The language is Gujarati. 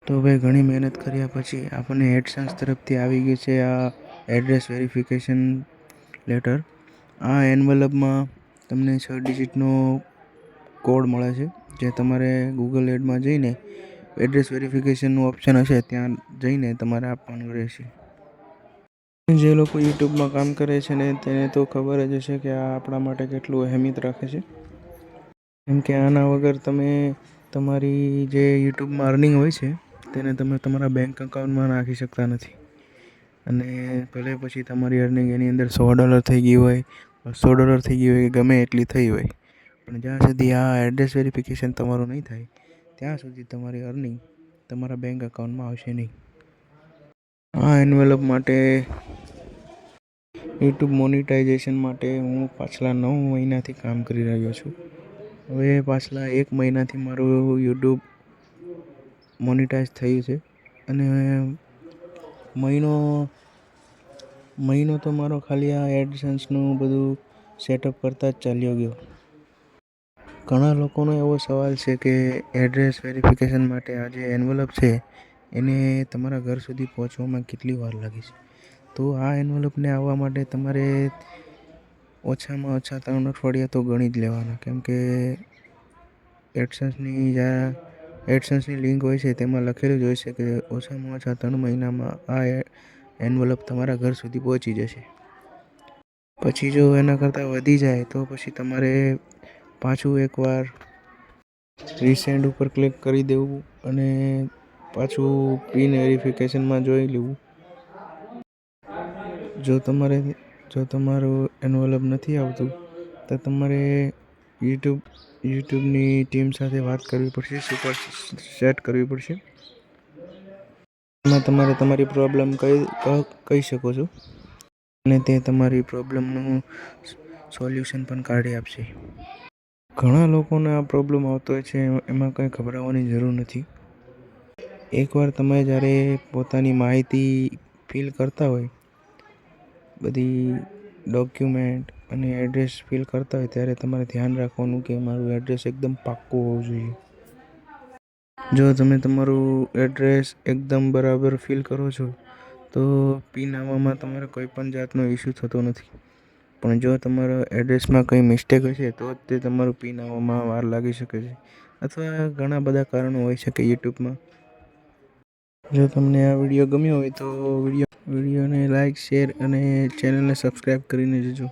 તો ભાઈ ઘણી મહેનત કર્યા પછી આપણને એડસન્સ તરફથી આવી ગઈ છે આ એડ્રેસ વેરિફિકેશન લેટર. આ એન્વલપમાં તમને 6 ડિજિટનો કોડ મળે છે, જે તમારે ગૂગલ એડમાં જઈને એડ્રેસ વેરિફિકેશનનું ઓપ્શન હશે ત્યાં જઈને તમારે આપવાનું રહેશે. જે લોકો યુટ્યુબમાં કામ કરે છે ને તેને તો ખબર જ હશે કે આ આપણા માટે કેટલું અહેમિયત રાખે છે. કેમ કે આના વગર તમે તમારી જે યુટ્યુબમાં અર્નિંગ હોય છે તેને તમે તમારા બેંક અકાઉન્ટમાં નાખી શકતા નથી. અને ભલે પછી તમારી અર્નિંગ એની અંદર $100 થઈ ગઈ હોય, $200 થઈ ગઈ હોય, ગમે એટલી થઈ હોય, પણ જ્યાં સુધી આ એડ્રેસ વેરિફિકેશન તમારું નહીં થાય ત્યાં સુધી તમારી અર્નિંગ તમારા બેંક અકાઉન્ટમાં આવશે નહીં. આ એન્વેલપ માટે યુટ્યુબ મોનિટાઇઝેશન માટે હું પાછલા 9 મહિનાથી કામ કરી રહ્યો છું. હવે પાછલા 1 મહિનાથી મારું યુટ્યુબ મોનિટાઈઝ થયું છે અને મહિનો તો મારો ખાલી આ એડસન્સનું બધું સેટઅપ કરતાં જ ચાલ્યો ગયો. ઘણા લોકોનો એવો સવાલ છે કે એડ્રેસ વેરિફિકેશન માટે આ જે એન્વલપ છે એને તમારા ઘર સુધી પહોંચવામાં કેટલી વાર લાગે છે. તો આ એન્વલપને આવવા માટે તમારે ઓછામાં ઓછા 3 અઠવાડિયા તો ગણી જ લેવાના. કેમ કે એડસન્સની લિંક હોય છે તેમાં લખેલું જ હોય છે કે ઓછામાં ઓછા 3 મહિનામાં આ એન્વલપ તમારા ઘર સુધી પહોંચી જશે. પછી જો એના કરતાં વધી જાય તો પછી તમારે પાછું એકવાર રીસેન્ડ ઉપર ક્લિક કરી દેવું અને પાછું પિન વેરિફિકેશનમાં જોઈ લેવું. જો તમારું એન્વલપ નથી આવતું તો તમારે યુટ્યુબની ટીમ સાથે વાત કરવી પડશે, સુપર સેટ કરવી પડશે. એમાં તમારે તમારી પ્રોબ્લેમ કહી શકો છો અને તે તમારી પ્રોબ્લેમનું સોલ્યુશન પણ કાઢી આપશે. ઘણા લોકોને આ પ્રોબ્લેમ આવતો હોય છે, એમાં કંઈ ગભરાવાની જરૂર નથી. એકવાર તમે જ્યારે પોતાની માહિતી ફિલ કરતા હોય, બધી ડોક્યુમેન્ટ અને એડ્રેસ ફિલ કરતા હોય ત્યારે તમારે ધ્યાન રાખવાનું કે મારું એડ્રેસ એકદમ પાક્કું હોવું જોઈએ. જો તમે તમારું એડ્રેસ એકદમ બરાબર ફિલ કરો છો તો પિન આવવામાં તમારે કોઈ પણ જાતનો ઇસ્યુ થતો નથી. પણ જો તમારા એડ્રેસમાં કંઈ મિસ્ટેક હશે તો જ તે તમારું પિન આવવામાં વાર લાગી શકે છે, અથવા ઘણા બધા કારણો હોઈ શકે યુટ્યુબમાં. જો તમને આ વિડીયો ગમ્યો હોય તો વિડીયોને લાઈક, શેર અને ચેનલને સબસ્ક્રાઈબ કરીને જજો.